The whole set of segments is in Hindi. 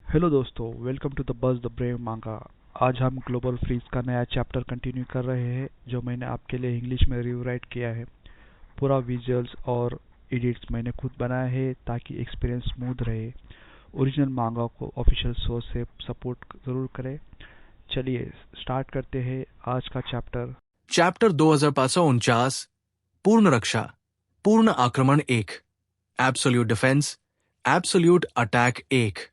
हेलो दोस्तों, welcome to the buzz the brave manga. आज हम ग्लोबल फ्रीज का नया चैप्टर कंटिन्यू कर रहे हैं जो मैंने आपके लिए इंग्लिश में रिवराइट किया है। पूरा विजुअल्स और एडिट्स मैंने खुद बनाया है ताकि एक्सपीरियंस स्मूथ रहे। ओरिजिनल मांगा को ऑफिशियल सोर्स से सपोर्ट जरूर करें। चलिए स्टार्ट करते हैं आज का चैप्टर। चैप्टर 2549 पूर्ण रक्षा, पूर्ण आक्रमण 1, एब्सोल्यूट डिफेंस, एब्सोल्यूट अटैक 1।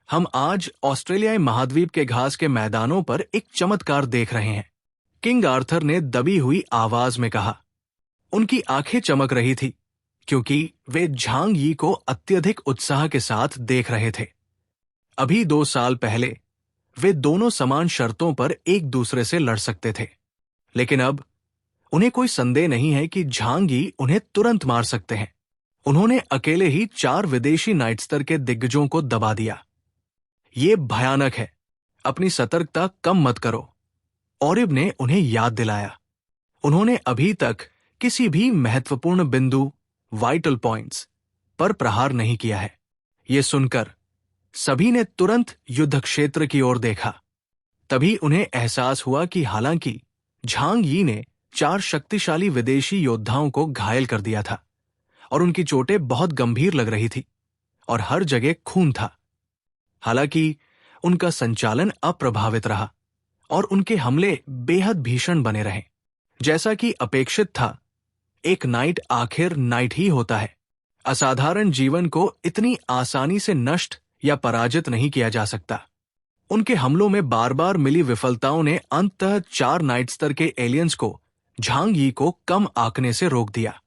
हम आज ऑस्ट्रेलियाई महाद्वीप के घास के मैदानों पर एक चमत्कार देख रहे हैं। किंग आर्थर ने दबी हुई आवाज में कहा। उनकी आंखें चमक रही थी क्योंकि वे झांग यी को अत्यधिक उत्साह के साथ देख रहे थे। अभी 2 साल पहले वे दोनों समान शर्तों पर एक दूसरे से लड़ सकते थे, लेकिन अब उन्हें कोई संदेह नहीं है कि झांग यी उन्हें तुरंत मार सकते हैं। उन्होंने अकेले ही 4 विदेशी नाइट स्तर के दिग्गजों को दबा दिया। ये भयानक है, अपनी सतर्कता कम मत करो, ओरिब ने उन्हें याद दिलाया। उन्होंने अभी तक किसी भी महत्वपूर्ण बिंदु, वाइटल पॉइंट्स पर प्रहार नहीं किया है। ये सुनकर सभी ने तुरंत युद्ध क्षेत्र की ओर देखा। तभी उन्हें एहसास हुआ कि हालांकि झांग यी ने 4 शक्तिशाली विदेशी योद्धाओं को घायल कर दिया था और उनकी चोटें बहुत गंभीर लग रही थी और हर जगह खून था, हालांकि उनका संचालन अप्रभावित रहा और उनके हमले बेहद भीषण बने रहे। जैसा कि अपेक्षित था, एक नाइट आखिर नाइट ही होता है। असाधारण जीवन को इतनी आसानी से नष्ट या पराजित नहीं किया जा सकता। उनके हमलों में बार बार मिली विफलताओं ने अंततः 4 नाइट स्तर के एलियंस को झांग यी को कम आंकने से रोक दिया।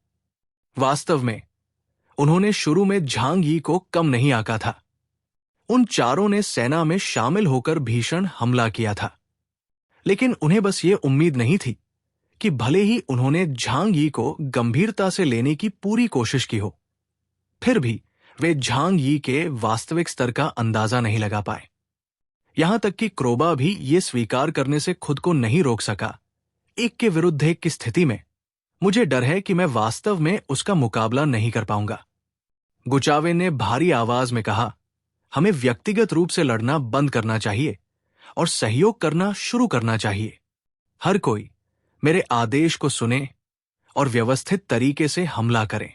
वास्तव में उन्होंने शुरू में झांग यी को कम नहीं आंका था। उन चारों ने सेना में शामिल होकर भीषण हमला किया था, लेकिन उन्हें बस ये उम्मीद नहीं थी कि भले ही उन्होंने झांग यी को गंभीरता से लेने की पूरी कोशिश की हो, फिर भी वे झांग यी के वास्तविक स्तर का अंदाजा नहीं लगा पाए। यहां तक कि क्रोबा भी ये स्वीकार करने से खुद को नहीं रोक सका, एक के विरुद्ध एक की स्थिति में मुझे डर है कि मैं वास्तव में उसका मुकाबला नहीं कर पाऊंगा। गुचावे ने भारी आवाज में कहा, हमें व्यक्तिगत रूप से लड़ना बंद करना चाहिए और सहयोग करना शुरू करना चाहिए। हर कोई मेरे आदेश को सुने और व्यवस्थित तरीके से हमला करे।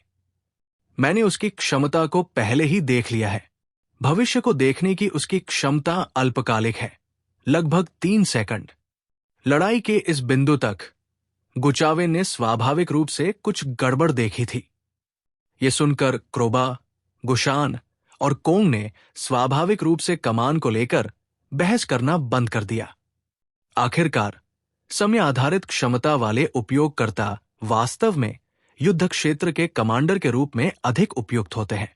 मैंने उसकी क्षमता को पहले ही देख लिया है। भविष्य को देखने की उसकी क्षमता अल्पकालिक है, लगभग 3 सेकंड। लड़ाई के इस बिंदु तक गुचावे ने स्वाभाविक रूप से कुछ गड़बड़ देखी थी। ये सुनकर क्रोबा, गुशान और कोंग ने स्वाभाविक रूप से कमान को लेकर बहस करना बंद कर दिया। आखिरकार समय आधारित क्षमता वाले उपयोगकर्ता वास्तव में युद्ध क्षेत्र के कमांडर के रूप में अधिक उपयुक्त होते हैं।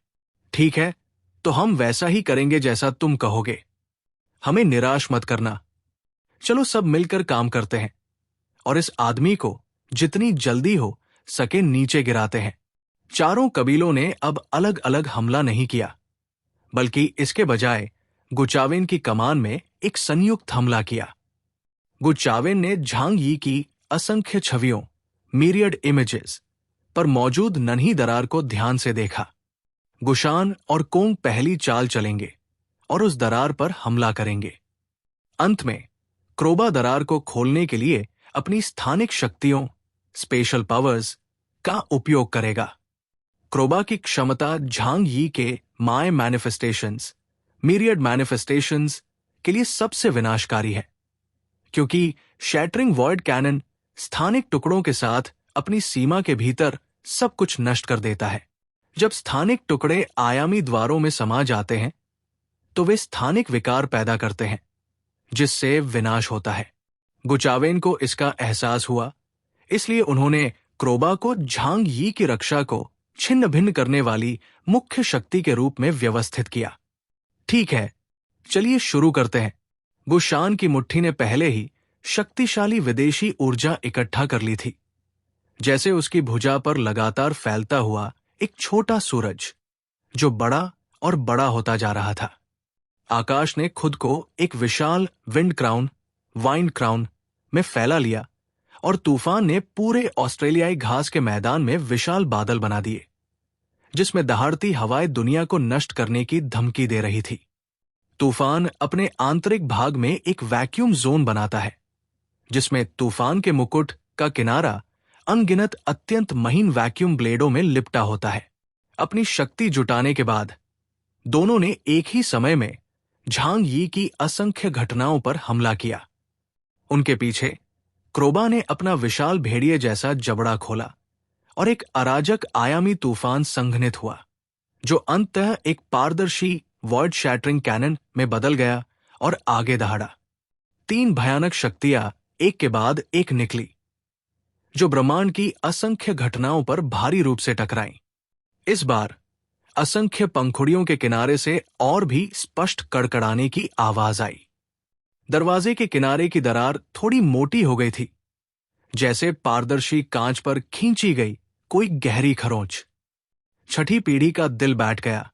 ठीक है, तो हम वैसा ही करेंगे जैसा तुम कहोगे। हमें निराश मत करना। चलो सब मिलकर काम करते हैं और इस आदमी को जितनी जल्दी हो सके नीचे गिराते हैं। चारों कबीलों ने अब अलग अलग हमला नहीं किया, बल्कि इसके बजाय गुचावेन की कमान में एक संयुक्त हमला किया। गुचावेन ने झांग यी की असंख्य छवियों, मीरियड इमेजेस पर मौजूद नन्ही दरार को ध्यान से देखा। गुशान और कोंग पहली चाल चलेंगे और उस दरार पर हमला करेंगे। अंत में क्रोबा दरार को खोलने के लिए अपनी स्थानिक शक्तियों, स्पेशल पावर्स का उपयोग करेगा। क्रोबा की क्षमता झांग यी के माय मैनिफेस्टेशंस, मीरियड मैनिफेस्टेशंस के लिए सबसे विनाशकारी है, क्योंकि शैटरिंग वॉइड कैनन स्थानिक टुकड़ों के साथ अपनी सीमा के भीतर सब कुछ नष्ट कर देता है। जब स्थानिक टुकड़े आयामी द्वारों में समा जाते हैं तो वे स्थानिक विकार पैदा करते हैं, जिससे विनाश होता है। गुचावेन को इसका एहसास हुआ, इसलिए उन्होंने क्रोबा को झांग यी की रक्षा को छिन्न भिन्न करने वाली मुख्य शक्ति के रूप में व्यवस्थित किया। ठीक है, चलिए शुरू करते हैं। गुशान की मुट्ठी ने पहले ही शक्तिशाली विदेशी ऊर्जा इकट्ठा कर ली थी, जैसे उसकी भुजा पर लगातार फैलता हुआ एक छोटा सूरज जो बड़ा और बड़ा होता जा रहा था। आकाश ने खुद को एक विशाल विंड क्राउन, वाइन क्राउन में फैला लिया और तूफान ने पूरे ऑस्ट्रेलियाई घास के मैदान में विशाल बादल बना दिए, जिसमें दहाड़ती हवाएं दुनिया को नष्ट करने की धमकी दे रही थी। तूफान अपने आंतरिक भाग में एक वैक्यूम जोन बनाता है, जिसमें तूफान के मुकुट का किनारा अनगिनत अत्यंत महीन वैक्यूम ब्लेडों में लिपटा होता है। अपनी शक्ति जुटाने के बाद दोनों ने एक ही समय में झांग यी की असंख्य घटनाओं पर हमला किया। उनके पीछे क्रोबा ने अपना विशाल भेड़िए जैसा जबड़ा खोला और एक अराजक आयामी तूफान संघनित हुआ, जो अंततः एक पारदर्शी वॉइड शैटरिंग कैनन में बदल गया और आगे दहाड़ा। 3 भयानक शक्तियां एक के बाद एक निकली, जो ब्रह्मांड की असंख्य घटनाओं पर भारी रूप से टकराईं। इस बार असंख्य पंखुड़ियों के किनारे से और भी स्पष्ट कड़कड़ाने की आवाज आई। दरवाजे के किनारे की दरार थोड़ी मोटी हो गई थी, जैसे पारदर्शी कांच पर खींची गई कोई गहरी खरोंच। छठी पीढ़ी का दिल बैठ गया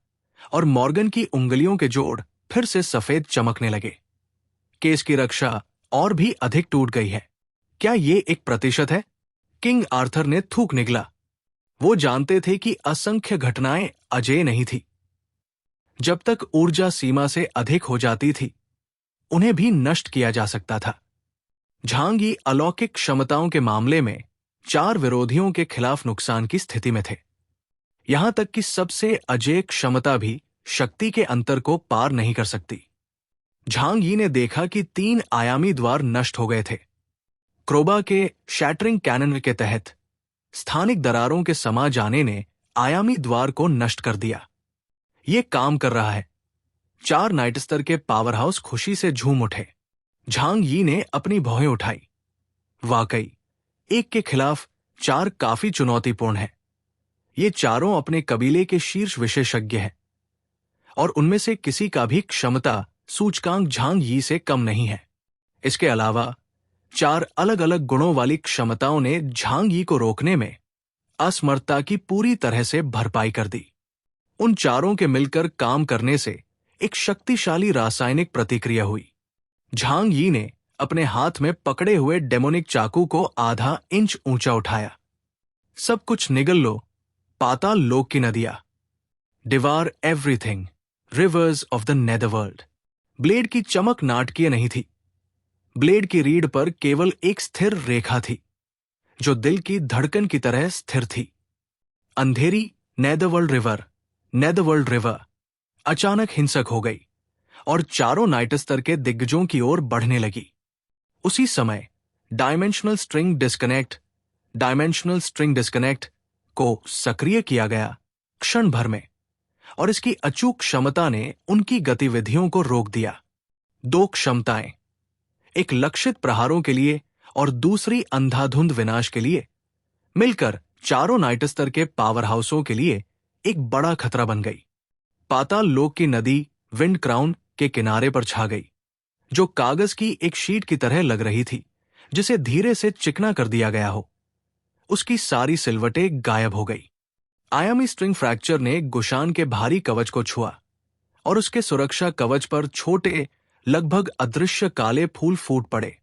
और मॉर्गन की उंगलियों के जोड़ फिर से सफेद चमकने लगे। केस की रक्षा और भी अधिक टूट गई है। क्या ये एक प्रतिशत है? किंग आर्थर ने थूक निगला। वो जानते थे कि असंख्य घटनाएं अजेय नहीं थी। जब तक ऊर्जा सीमा से अधिक हो जाती थी, उन्हें भी नष्ट किया जा सकता था। झांग यी अलौकिक क्षमताओं के मामले में 4 विरोधियों के खिलाफ नुकसान की स्थिति में थे। यहां तक कि सबसे अजेय क्षमता भी शक्ति के अंतर को पार नहीं कर सकती। झांग यी ने देखा कि 3 आयामी द्वार नष्ट हो गए थे। क्रोबा के शैटरिंग कैनन के तहत स्थानिक दरारों के समा जाने ने आयामी द्वार को नष्ट कर दिया। ये काम कर रहा है। 4 नाइट स्तर के पावर हाउस खुशी से झूम उठे। झांग यी ने अपनी भौहें उठाई। वाकई, एक के खिलाफ 4 काफी चुनौतीपूर्ण है। ये चारों अपने कबीले के शीर्ष विशेषज्ञ हैं, और उनमें से किसी का भी क्षमता सूचकांक झांग यी से कम नहीं है। इसके अलावा 4 अलग अलग गुणों वाली क्षमताओं ने झांग यी को रोकने में असमर्थता की पूरी तरह से भरपाई कर दी। उन चारों के मिलकर काम करने से एक शक्तिशाली रासायनिक प्रतिक्रिया हुई। झांग यी ने अपने हाथ में पकड़े हुए डेमोनिक चाकू को आधा इंच ऊंचा उठाया। सब कुछ निगल लो, पाताल लोक की नदियां, devour everything, rivers of the netherworld. Blade की चमक नाटकीय नहीं थी। ब्लेड की रीढ़ पर केवल एक स्थिर रेखा थी, जो दिल की धड़कन की तरह स्थिर थी। अंधेरी नेदरवर्ल्ड रिवर अचानक हिंसक हो गई और चारों नाइट स्तर के दिग्गजों की ओर बढ़ने लगी। उसी समय डायमेंशनल स्ट्रिंग डिस्कनेक्ट को सक्रिय किया गया क्षण भर में, और इसकी अचूक क्षमता ने उनकी गतिविधियों को रोक दिया। 2 क्षमताएं, एक लक्षित प्रहारों के लिए और दूसरी अंधाधुंध विनाश के लिए, मिलकर चारों नाइट स्तर के पावर हाउसों के लिए एक बड़ा खतरा बन गई। पाताल लोक की नदी विंड क्राउन के किनारे पर छा गई, जो कागज की एक शीट की तरह लग रही थी, जिसे धीरे से चिकना कर दिया गया हो। उसकी सारी सिलवटें गायब हो गई। आयामी स्ट्रिंग फ्रैक्चर ने गुशान के भारी कवच को छुआ, और उसके सुरक्षा कवच पर छोटे, लगभग अदृश्य काले फूल फूट पड़े,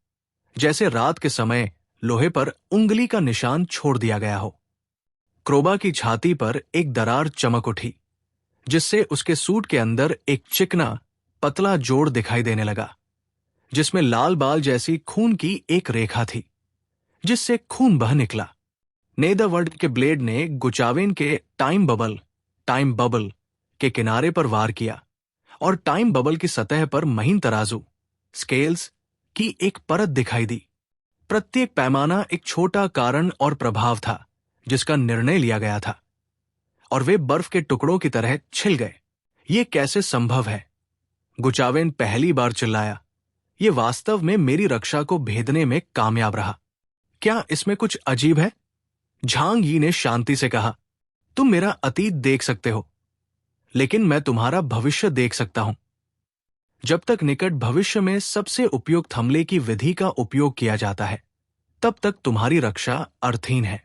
जैसे रात के समय लोहे पर उंगली का निशान छोड़ दिया गया हो। क्रोबा की छाती पर एक दरार चमक उठी, जिससे उसके सूट के अंदर एक चिकना, पतला जोड़ दिखाई देने लगा, जिसमें लाल बाल जैसी खून की एक रेखा थी, जिससे खून बह निकला। नेदरवर्ल्ड के ब्लेड ने गुचावेन के टाइम बबल के किनारे पर वार किया, और टाइम बबल की सतह पर महीन तराजू स्केल्स की एक परत दिखाई दी। प्रत्येक पैमाना एक छोटा कारण और प्रभाव था जिसका निर्णय लिया गया था, और वे बर्फ के टुकड़ों की तरह छिल गए। ये कैसे संभव है? गुचावेन पहली बार चिल्लाया। ये वास्तव में मेरी रक्षा को भेदने में कामयाब रहा। क्या इसमें कुछ अजीब है? झांग यी ने शांति से कहा, तुम मेरा अतीत देख सकते हो, लेकिन मैं तुम्हारा भविष्य देख सकता हूं। जब तक निकट भविष्य में सबसे उपयुक्त हमले की विधि का उपयोग किया जाता है, तब तक तुम्हारी रक्षा अर्थहीन है,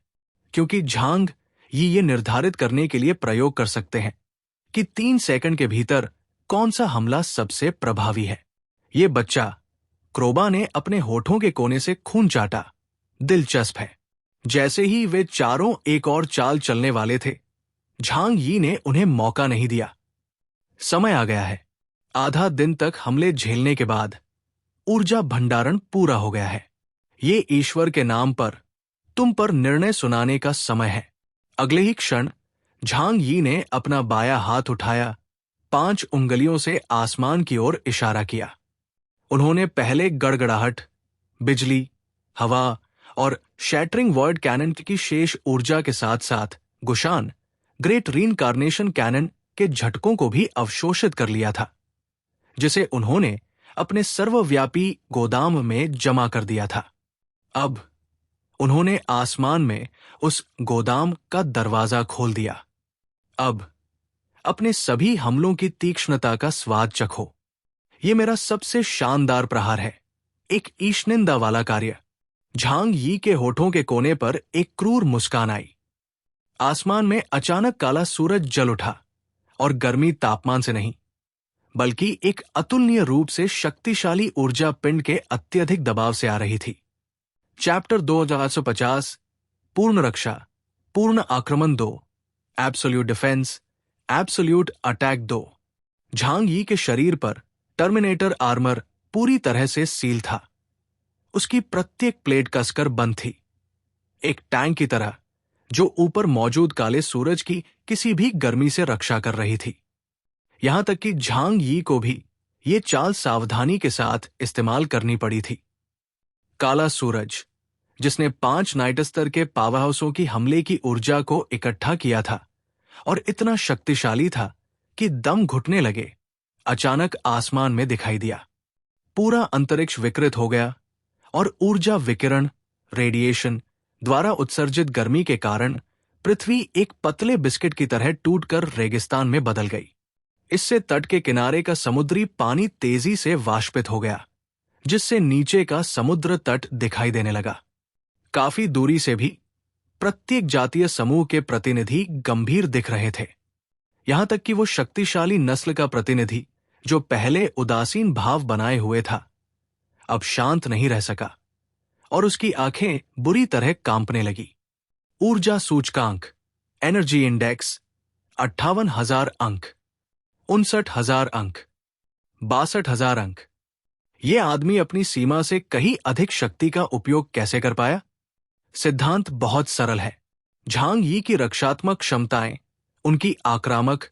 क्योंकि झांग यी ये निर्धारित करने के लिए प्रयोग कर सकते हैं कि 3 सेकंड के भीतर कौन सा हमला सबसे प्रभावी है। ये बच्चा, क्रोबा ने अपने होठों के कोने से खून चाटा, दिलचस्प है। जैसे ही वे चारों एक और चाल चलने वाले थे, झांग यी ने उन्हें मौका नहीं दिया। समय आ गया है। आधा दिन तक हमले झेलने के बाद ऊर्जा भंडारण पूरा हो गया है। ये ईश्वर के नाम पर तुम पर निर्णय सुनाने का समय है। अगले ही क्षण झांग यी ने अपना बायां हाथ उठाया, 5 उंगलियों से आसमान की ओर इशारा किया। उन्होंने पहले गड़गड़ाहट, बिजली, हवा और शैटरिंग वॉइड कैनन की शेष ऊर्जा के साथ साथ गुशान, ग्रेट रीइंकार्नेशन कैनन के झटकों को भी अवशोषित कर लिया था, जिसे उन्होंने अपने सर्वव्यापी गोदाम में जमा कर दिया था। अब उन्होंने आसमान में उस गोदाम का दरवाजा खोल दिया। अब अपने सभी हमलों की तीक्ष्णता का स्वाद चखो। ये मेरा सबसे शानदार प्रहार है, एक ईशनिंदा वाला कार्य। झांग यी के होठों के कोने पर एक क्रूर मुस्कान आई। आसमान में अचानक काला सूरज जल उठा, और गर्मी तापमान से नहीं, बल्कि एक अतुलनीय रूप से शक्तिशाली ऊर्जा पिंड के अत्यधिक दबाव से आ रही थी। चैप्टर 2450, पूर्ण रक्षा, पूर्ण आक्रमण 2, absolute defence, absolute attack 2। Zhang Yi के शरीर पर टर्मिनेटर आर्मर पूरी तरह से सील था। उसकी प्रत्येक प्लेट कसकर बंद थी, एक टैंक की तरह जो ऊपर मौजूद काले सूरज की किसी भी गर्मी से रक्षा कर रही थी। यहां तक कि झांग यी को भी ये चाल सावधानी के साथ इस्तेमाल करनी पड़ी थी। काला सूरज, जिसने 5 नाइट स्तर के पावर हाउसों की हमले की ऊर्जा को इकट्ठा किया था और इतना शक्तिशाली था कि दम घुटने लगे, अचानक आसमान में दिखाई दिया। पूरा अंतरिक्ष विकृत हो गया और ऊर्जा विकिरण, रेडिएशन द्वारा उत्सर्जित गर्मी के कारण पृथ्वी एक पतले बिस्किट की तरह टूटकर रेगिस्तान में बदल गई। इससे तट के किनारे का समुद्री पानी तेजी से वाष्पित हो गया, जिससे नीचे का समुद्र तट दिखाई देने लगा। काफी दूरी से भी प्रत्येक जातीय समूह के प्रतिनिधि गंभीर दिख रहे थे। यहां तक कि वो शक्तिशाली नस्ल का प्रतिनिधि, जो पहले उदासीन भाव बनाए हुए था, अब शांत नहीं रह सका और उसकी आंखें बुरी तरह कांपने लगी। ऊर्जा सूचकांक, एनर्जी इंडेक्स 58,000 अंक, 59,000 अंक, 62,000 अंक। यह आदमी अपनी सीमा से कहीं अधिक शक्ति का उपयोग कैसे कर पाया? सिद्धांत बहुत सरल है। झांग यी की रक्षात्मक क्षमताएं उनकी आक्रामक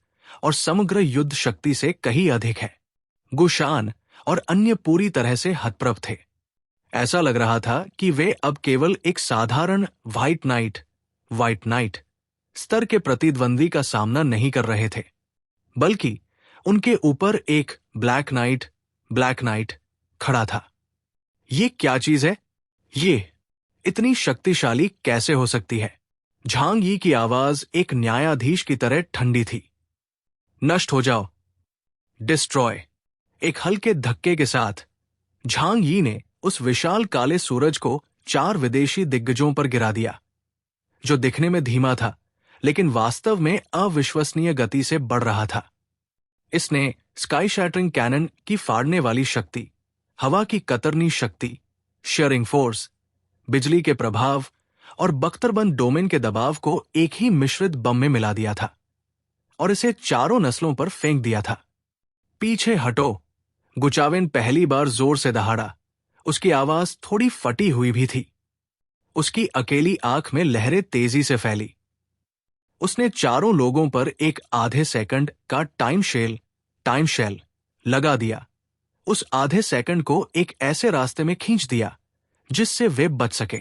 और समग्र युद्ध शक्ति से कहीं अधिक है। गुशान और अन्य पूरी तरह से हतप्रभ थे। ऐसा लग रहा था कि वे अब केवल एक साधारण व्हाइट नाइट स्तर के प्रतिद्वंदी का सामना नहीं कर रहे थे, बल्कि उनके ऊपर एक ब्लैक नाइट खड़ा था। ये क्या चीज है? ये इतनी शक्तिशाली कैसे हो सकती है? झांग यी की आवाज एक न्यायाधीश की तरह ठंडी थी। नष्ट हो जाओ, डिस्ट्रॉय। एक हल्के धक्के के साथ झांग यी ने उस विशाल काले सूरज को 4 विदेशी दिग्गजों पर गिरा दिया, जो दिखने में धीमा था लेकिन वास्तव में अविश्वसनीय गति से बढ़ रहा था। इसने स्काई शैटरिंग कैनन की फाड़ने वाली शक्ति, हवा की कतरनी शक्ति, शेयरिंग फोर्स, बिजली के प्रभाव और बख्तरबंद डोमेन के दबाव को एक ही मिश्रित बम में मिला दिया था और इसे चारों नस्लों पर फेंक दिया था। पीछे हटो, गुचावेन पहली बार जोर से दहाड़ा। उसकी आवाज थोड़ी फटी हुई भी थी। उसकी अकेली आंख में लहरें तेजी से फैली। उसने चारों लोगों पर एक आधे सेकंड का टाइम शेल लगा दिया। उस आधे सेकंड को एक ऐसे रास्ते में खींच दिया जिससे वे बच सके।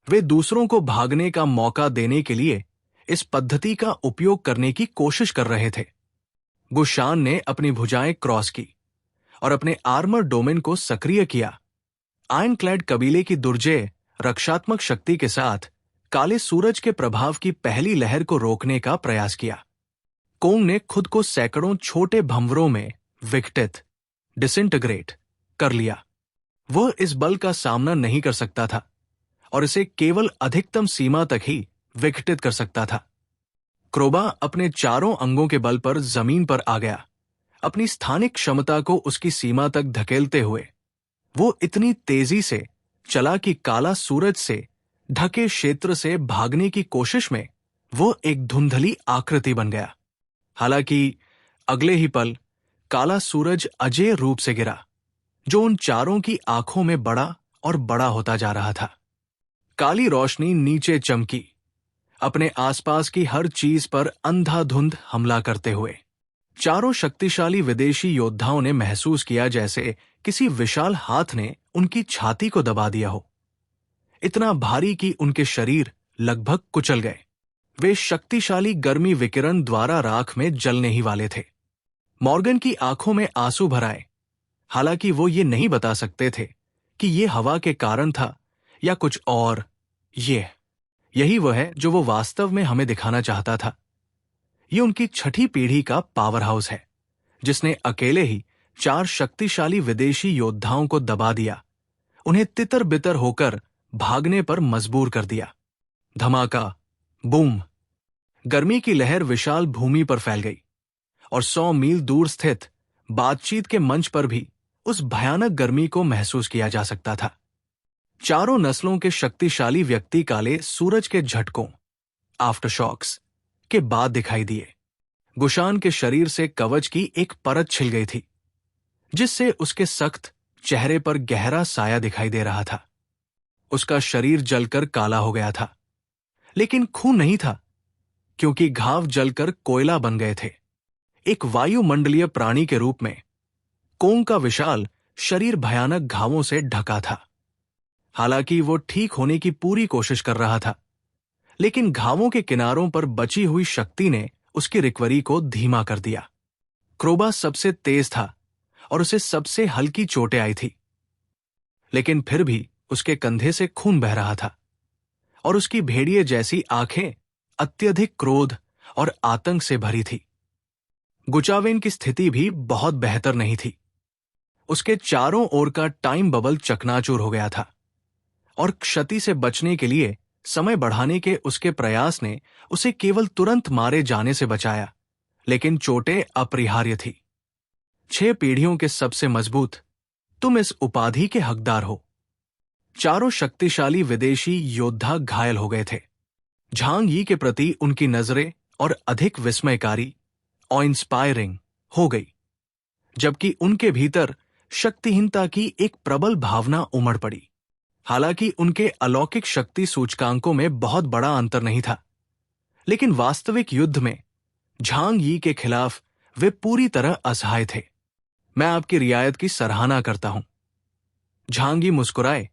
वे दूसरों को भागने का मौका देने के लिए इस पद्धति का उपयोग करने की कोशिश कर रहे थे। गुशान ने अपनी भुजाएं क्रॉस की और अपने आर्मर डोमेन को सक्रिय किया। आयरनक्लैड कबीले की दुर्जय रक्षात्मक शक्ति के साथ काले सूरज के प्रभाव की पहली लहर को रोकने का प्रयास किया। कोंग ने खुद को सैकड़ों छोटे भंवरों में डिसइंटीग्रेट कर लिया। वह इस बल का सामना नहीं कर सकता था और इसे केवल अधिकतम सीमा तक ही विघटित कर सकता था। क्रोबा अपने चारों अंगों के बल पर जमीन पर आ गया, अपनी स्थानिक क्षमता को उसकी सीमा तक धकेलते हुए। वो इतनी तेजी से चला कि काला सूरज से ढके क्षेत्र से भागने की कोशिश में वो एक धुंधली आकृति बन गया। हालांकि अगले ही पल काला सूरज अजेय रूप से गिरा, जो उन चारों की आंखों में बड़ा और बड़ा होता जा रहा था। काली रोशनी नीचे चमकी, अपने आसपास की हर चीज पर अंधाधुंध हमला करते हुए। चारों शक्तिशाली विदेशी योद्धाओं ने महसूस किया जैसे किसी विशाल हाथ ने उनकी छाती को दबा दिया हो, इतना भारी कि उनके शरीर लगभग कुचल गए। वे शक्तिशाली गर्मी विकिरण द्वारा राख में जलने ही वाले थे। मॉर्गन की आंखों में आंसू भर आए, हालांकि वो ये नहीं बता सकते थे कि ये हवा के कारण था या कुछ और। यही वह है जो वो वास्तव में हमें दिखाना चाहता था। ये उनकी छठी पीढ़ी का पावर हाउस है, जिसने अकेले ही 4 शक्तिशाली विदेशी योद्धाओं को दबा दिया, उन्हें तितर बितर होकर भागने पर मजबूर कर दिया। धमाका, बूम! गर्मी की लहर विशाल भूमि पर फैल गई और 100 मील दूर स्थित बातचीत के मंच पर भी उस भयानक गर्मी को महसूस किया जा सकता था। चारों नस्लों के शक्तिशाली व्यक्ति काले सूरज के झटकों, आफ्टरशॉक्स के बाद दिखाई दिए। गुशान के शरीर से कवच की एक परत छिल गई थी, जिससे उसके सख्त चेहरे पर गहरा साया दिखाई दे रहा था। उसका शरीर जलकर काला हो गया था, लेकिन खून नहीं था, क्योंकि घाव जलकर कोयला बन गए थे। एक वायुमंडलीय प्राणी के रूप में कोंग का विशाल शरीर भयानक घावों से ढका था। हालांकि वो ठीक होने की पूरी कोशिश कर रहा था, लेकिन घावों के किनारों पर बची हुई शक्ति ने उसकी रिकवरी को धीमा कर दिया। क्रोबा सबसे तेज था और उसे सबसे हल्की चोटें आई थी, लेकिन फिर भी उसके कंधे से खून बह रहा था और उसकी भेड़िए जैसी आंखें अत्यधिक क्रोध और आतंक से भरी थी। गुचावेन की स्थिति भी बहुत बेहतर नहीं थी। उसके चारों ओर का टाइम बबल चकनाचूर हो गया था और क्षति से बचने के लिए समय बढ़ाने के उसके प्रयास ने उसे केवल तुरंत मारे जाने से बचाया, लेकिन चोटें अपरिहार्य थी। 6 पीढ़ियों के सबसे मजबूत, तुम इस उपाधि के हकदार हो। चारों शक्तिशाली विदेशी योद्धा घायल हो गए थे। झांग यी के प्रति उनकी नजरें और अधिक विस्मयकारी, ऑ इंस्पायरिंग हो गई, जबकि उनके भीतर शक्तिहीनता की एक प्रबल भावना उमड़ पड़ी। हालांकि उनके अलौकिक शक्ति सूचकांकों में बहुत बड़ा अंतर नहीं था, लेकिन वास्तविक युद्ध में झांग यी के खिलाफ वे पूरी तरह असहाय थे। मैं आपकी रियायत की सराहना करता हूं। झांग यी मुस्कुराए।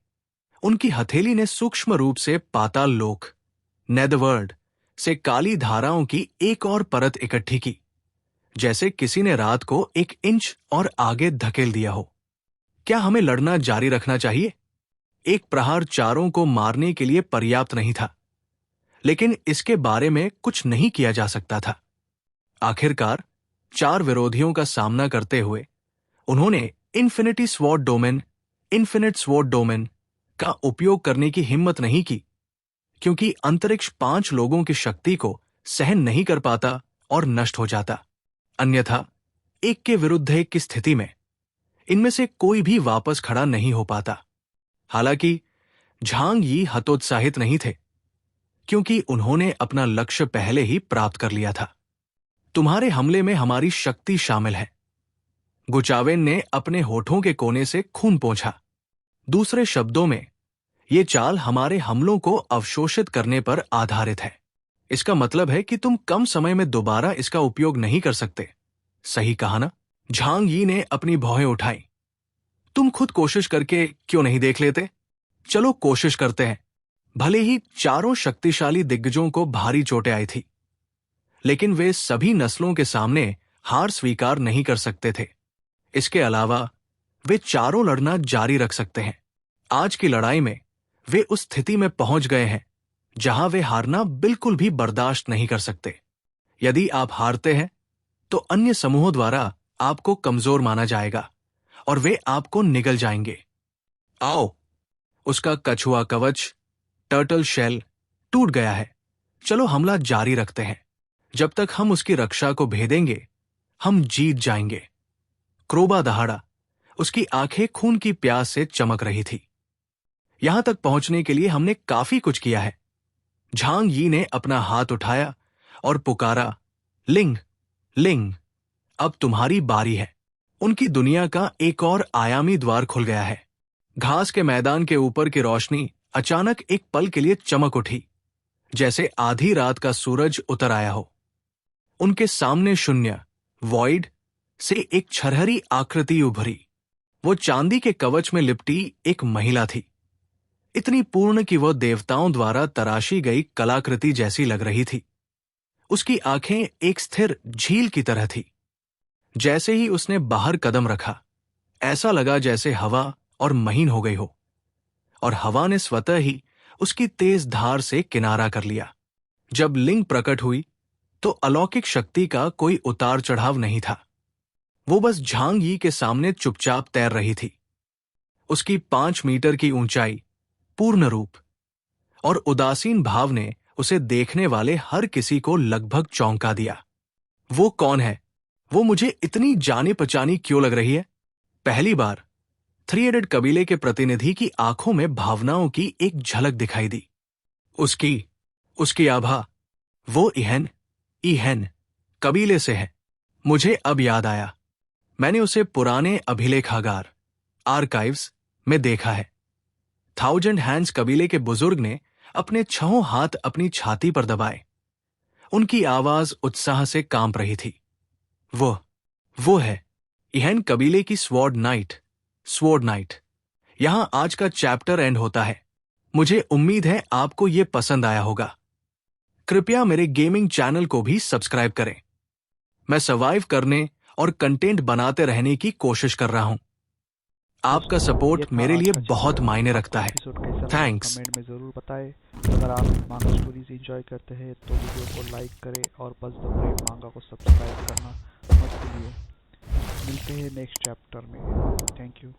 उनकी हथेली ने सूक्ष्म रूप से पाताल लोक, नेदरवर्ल्ड से काली धाराओं की एक और परत इकट्ठी की, जैसे किसी ने रात को 1 इंच और आगे धकेल दिया हो। क्या हमें लड़ना जारी रखना चाहिए? एक प्रहार चारों को मारने के लिए पर्याप्त नहीं था, लेकिन इसके बारे में कुछ नहीं किया जा सकता था। आखिरकार 4 विरोधियों का सामना करते हुए उन्होंने इन्फिनिटी स्वॉर्ड डोमेन का उपयोग करने की हिम्मत नहीं की, क्योंकि अंतरिक्ष 5 लोगों की शक्ति को सहन नहीं कर पाता और नष्ट हो जाता। अन्यथा 1 के विरुद्ध 1 की स्थिति में इनमें से कोई भी वापस खड़ा नहीं हो पाता। हालांकि झांग यी हतोत्साहित नहीं थे, क्योंकि उन्होंने अपना लक्ष्य पहले ही प्राप्त कर लिया था। तुम्हारे हमले में हमारी शक्ति शामिल है। गुचावेन ने अपने होठों के कोने से खून पोंछा। दूसरे शब्दों में, ये चाल हमारे हमलों को अवशोषित करने पर आधारित है। इसका मतलब है कि तुम कम समय में दोबारा इसका उपयोग नहीं कर सकते। सही कहा ना? झांग यी ने अपनी भौहें उठाई। तुम खुद कोशिश करके क्यों नहीं देख लेते? चलो कोशिश करते हैं। भले ही चारों शक्तिशाली दिग्गजों को भारी चोटें आई थी, लेकिन वे सभी नस्लों के सामने हार स्वीकार नहीं कर सकते थे। इसके अलावा वे चारों लड़ना जारी रख सकते हैं। आज की लड़ाई में वे उस स्थिति में पहुंच गए हैं जहां वे हारना बिल्कुल भी बर्दाश्त नहीं कर सकते। यदि आप हारते हैं तो अन्य समूहों द्वारा आपको कमजोर माना जाएगा और वे आपको निगल जाएंगे। आओ, उसका कछुआ कवच, टर्टल शेल टूट गया है। चलो हमला जारी रखते हैं। जब तक हम उसकी रक्षा को भेदेंगे, हम जीत जाएंगे। क्रोबा दहाड़ा। उसकी आंखें खून की प्यास से चमक रही थी। यहां तक पहुंचने के लिए हमने काफी कुछ किया है। झांग यी ने अपना हाथ उठाया और पुकारा, लिंग, लिंग, अब तुम्हारी बारी है। उनकी दुनिया का एक और आयामी द्वार खुल गया है। घास के मैदान के ऊपर की रोशनी अचानक एक पल के लिए चमक उठी, जैसे आधी रात का सूरज उतर आया हो। उनके सामने शून्य, वॉइड से एक छरहरी आकृति उभरी। वो चांदी के कवच में लिपटी एक महिला थी, इतनी पूर्ण कि वह देवताओं द्वारा तराशी गई कलाकृति जैसी लग रही थी। उसकी आंखें एक स्थिर झील की तरह थी। जैसे ही उसने बाहर कदम रखा, ऐसा लगा जैसे हवा और महीन हो गई हो, और हवा ने स्वतः ही उसकी तेज धार से किनारा कर लिया। जब लिंग प्रकट हुई तो अलौकिक शक्ति का कोई उतार चढ़ाव नहीं था। वो बस झांग यी के सामने चुपचाप तैर रही थी। उसकी 5 मीटर की ऊंचाई, पूर्ण रूप और उदासीन भाव ने उसे देखने वाले हर किसी को लगभग चौंका दिया। वो कौन है? वो मुझे इतनी जानी पहचानी क्यों लग रही है? पहली बार थ्री हेडेड कबीले के प्रतिनिधि की आंखों में भावनाओं की एक झलक दिखाई दी। उसकी आभा वो इहेन कबीले से है। मुझे अब याद आया, मैंने उसे पुराने अभिलेखागार आर्काइव्स में देखा है। 1000 हैंड्स कबीले के बुजुर्ग ने अपने 6 हाथ अपनी छाती पर दबाए। उनकी आवाज उत्साह से कांप रही थी। वो है इहेन कबीले की स्वॉर्ड नाइट। यहां आज का चैप्टर एंड होता है। मुझे उम्मीद है आपको यह पसंद आया होगा। कृपया मेरे गेमिंग चैनल को भी सब्सक्राइब करें। मैं सर्वाइव करने और कंटेंट बनाते रहने की कोशिश कर रहा हूं। आपका सपोर्ट मेरे लिए बहुत मायने रखता है। थैंक्स। कमेंट में जरूर बताएं। अगर आप मांगा स्टोरीज एंजॉय करते हैं तो वीडियो को लाइक करें और बस द ब्रेव मांगा को सब्सक्राइब करना मत भूलिए। मिलते हैं नेक्स्ट चैप्टर में। Thank you.